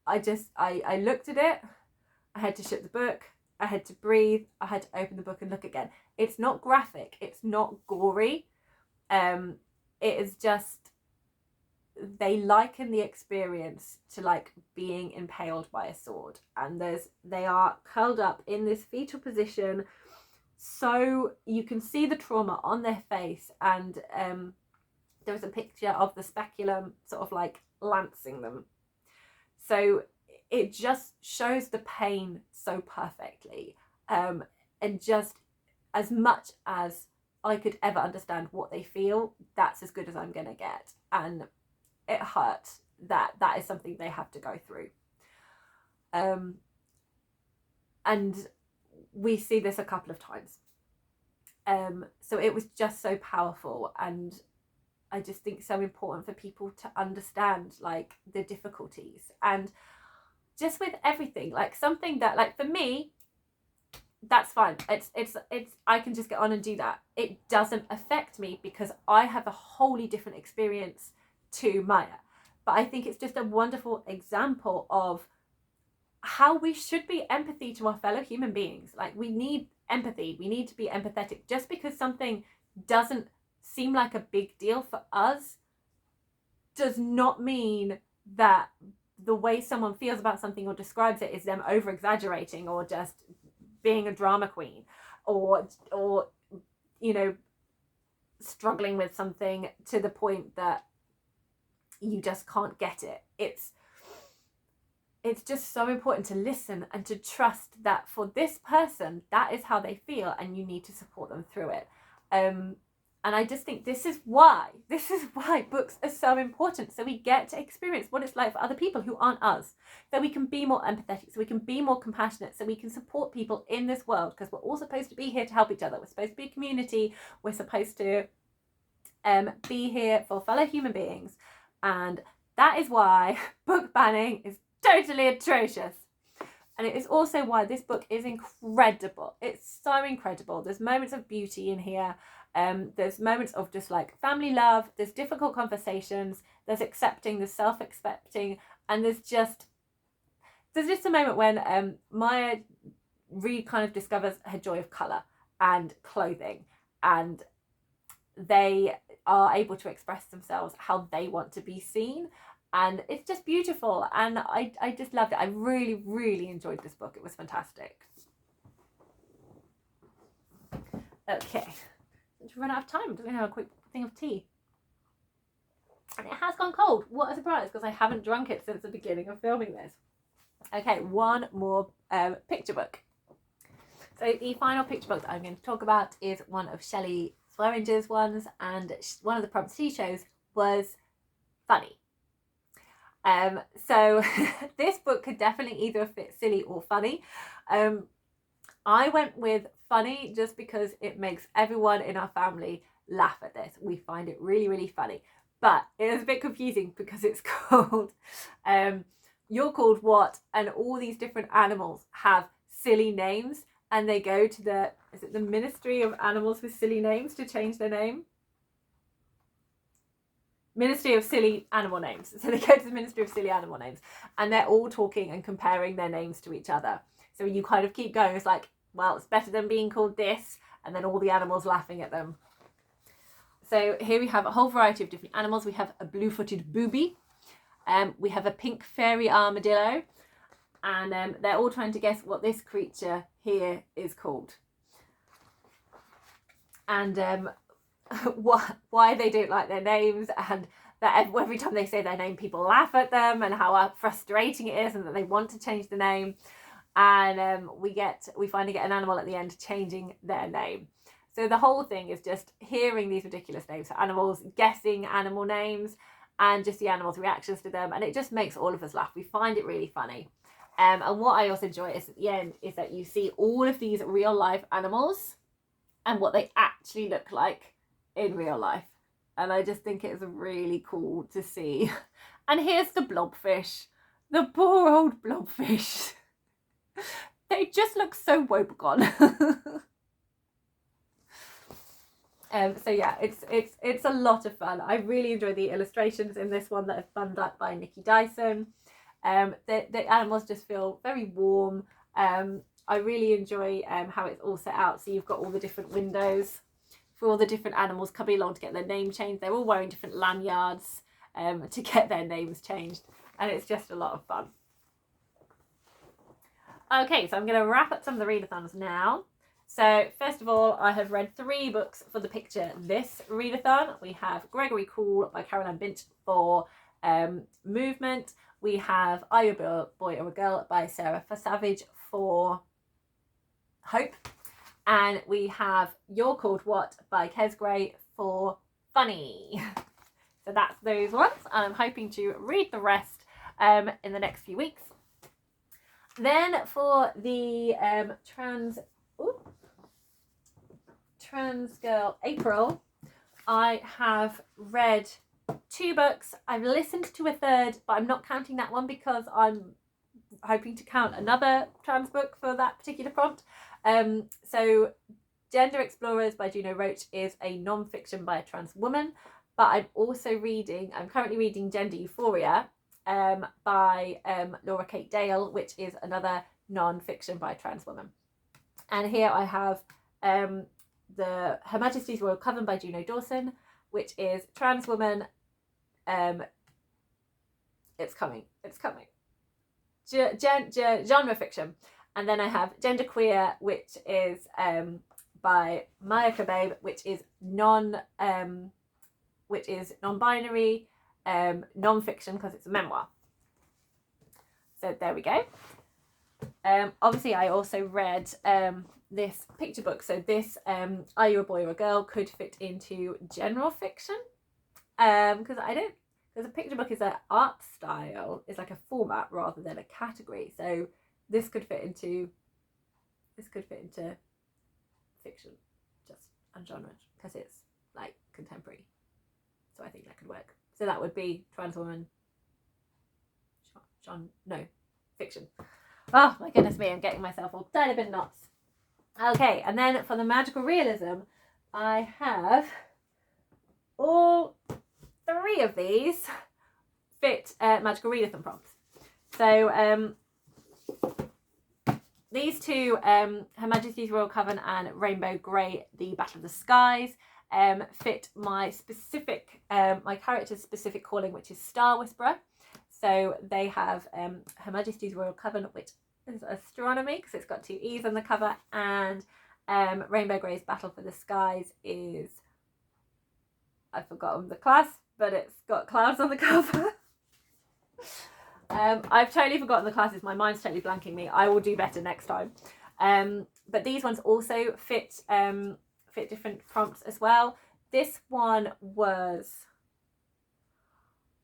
S1: I looked at it. I had to shut the book. I had to breathe. I had to open the book and look again. It's not graphic. It's not gory. It is just, they liken the experience to like being impaled by a sword, and they are curled up in this fetal position, so you can see the trauma on their face, and there was a picture of the speculum sort of like lancing them. So it just shows the pain so perfectly, and just as much as I could ever understand what they feel, that's as good as I'm gonna get. And it hurts that is something they have to go through. And we see this a couple of times. So it was just so powerful, and I just think so important for people to understand like the difficulties, and just with everything, like something that, like, for me, that's fine. It's I can just get on and do that. It doesn't affect me because I have a wholly different experience to Maya. But I think it's just a wonderful example of how we should be empathy to our fellow human beings. Like, we need empathy. We need to be empathetic. Just because something doesn't seem like a big deal for us does not mean that the way someone feels about something or describes it is them over exaggerating or just being a drama queen, or you know, struggling with something to the point that you just can't get it. It's just so important to listen and to trust that for this person, that is how they feel, and you need to support them through it. And I just think this is why books are so important. So we get to experience what it's like for other people who aren't us. So we can be more empathetic, so we can be more compassionate, so we can support people in this world, because we're all supposed to be here to help each other. We're supposed to be a community. We're supposed to be here for fellow human beings. And that is why book banning is totally atrocious. And it is also why this book is incredible. It's so incredible. There's moments of beauty in here. There's moments of just like family love. There's difficult conversations. There's accepting, there's self-accepting. And there's just a moment when Maya kind of discovers her joy of colour and clothing. And they are able to express themselves how they want to be seen. And it's just beautiful, and I just loved it. I really, really enjoyed this book. It was fantastic. Okay, since we've run out of time, I'm just going to have a quick thing of tea. And it has gone cold. What a surprise, because I haven't drunk it since the beginning of filming this. Okay, one more picture book. So the final picture book that I'm going to talk about is one of Shelly Swearinger's ones, and one of the prompts she chose was funny. So this book could definitely either fit silly or funny. I went with funny just because it makes everyone in our family laugh at this. We find it really, really funny. But it is a bit confusing because it's called You're Called What? And all these different animals have silly names, and they go to the Ministry of Animals with Silly Names to change their name? Ministry of Silly Animal Names. So they go to the Ministry of Silly Animal Names, and they're all talking and comparing their names to each other. So you kind of keep going. It's like, well, it's better than being called this, and then all the animals laughing at them. So here we have a whole variety of different animals. We have a blue-footed booby. We have a pink fairy armadillo. And they're all trying to guess what this creature here is called. And why they don't like their names, and that every time they say their name, people laugh at them, and how frustrating it is, and that they want to change the name. And we finally get an animal at the end changing their name. So the whole thing is just hearing these ridiculous names for animals, guessing animal names, and just the animals' reactions to them. And it just makes all of us laugh. We find it really funny. And what I also enjoy is at the end is that you see all of these real life animals and what they actually look like in real life. And I just think it's really cool to see. And here's the blobfish. The poor old blobfish. They just look so woebegone. So yeah, it's a lot of fun. I really enjoy the illustrations in this one that are done by Nikki Dyson. The animals just feel very warm. I really enjoy how it's all set out. So you've got all the different windows for all the different animals coming along to get their name changed. They're all wearing different lanyards to get their names changed, and it's just a lot of fun. Okay, so I'm going to wrap up some of the readathons now. So first of all, I have read 3 books for the picture this readathon. We have Gregory Cool by Caroline Binch for movement. We have Are You a Boy or a Girl by Sarah Savage for hope. And we have You're Called What by Kes Gray for funny. So that's those ones. I'm hoping to read the rest in the next few weeks. Then for the Trans Girl April, I have read 2 books. I've listened to a third, but I'm not counting that one because I'm hoping to count another trans book for that particular prompt. So Gender Explorers by Juno Roach is a non-fiction by a trans woman, but I'm currently reading Gender Euphoria by Laura Kate Dale, which is another non-fiction by a trans woman. And here I have the Her Majesty's Royal Coven by Juno Dawson, which is trans woman. It's coming. Genre fiction. And then I have Genderqueer, which is by Maya Kababe, which is non-binary, non-fiction because it's a memoir. So there we go. Obviously, I also read this picture book. So this Are You a Boy or a Girl could fit into general fiction. Because a picture book is an art style, it's like a format rather than a category. So this could fit into fiction, just ungenred, because it's like contemporary. So I think that could work. So that would be trans woman. Fiction. Oh my goodness me, I'm getting myself all tiny bit nuts. Okay, and then for the magical realism, I have all 3 of these fit magical readathon prompts. So these 2, Her Majesty's Royal Coven and Rainbow Grey, The Battle of the Skies, fit my character's specific calling, which is Star Whisperer. So they have Her Majesty's Royal Coven, which is astronomy, because it's got 2 E's on the cover, and Rainbow Grey's Battle for the Skies is, I've forgotten the class, but it's got clouds on the cover. I've totally forgotten the classes. My mind's totally blanking me. I will do better next time. But these ones also fit different prompts as well. This one was,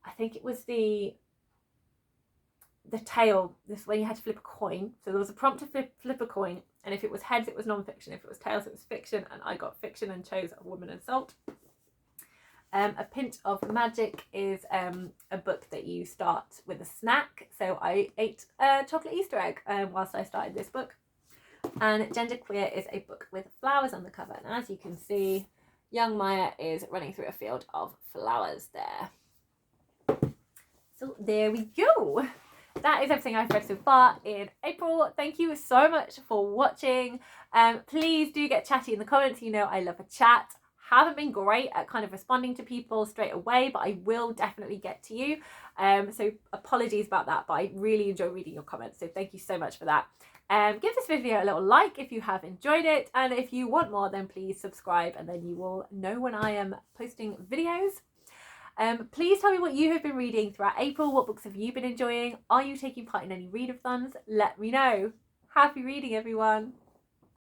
S1: I think it was the tail, this when you had to flip a coin. So there was a prompt to flip a coin, and if it was heads it was non-fiction, if it was tails it was fiction, and I got fiction and chose A Woman and Salt. A Pinch of Magic is a book that you start with a snack. So I ate a chocolate Easter egg whilst I started this book. And Genderqueer is a book with flowers on the cover. And as you can see, young Maya is running through a field of flowers there. So there we go. That is everything I've read so far in April. Thank you so much for watching. Please do get chatty in the comments. You know I love a chat. Haven't been great at kind of responding to people straight away, but I will definitely get to you. So apologies about that, but I really enjoy reading your comments. So thank you so much for that. Give this video a little like if you have enjoyed it. And if you want more, then please subscribe, and then you will know when I am posting videos. Please tell me what you have been reading throughout April. What books have you been enjoying? Are you taking part in any readathons? Let me know. Happy reading, everyone.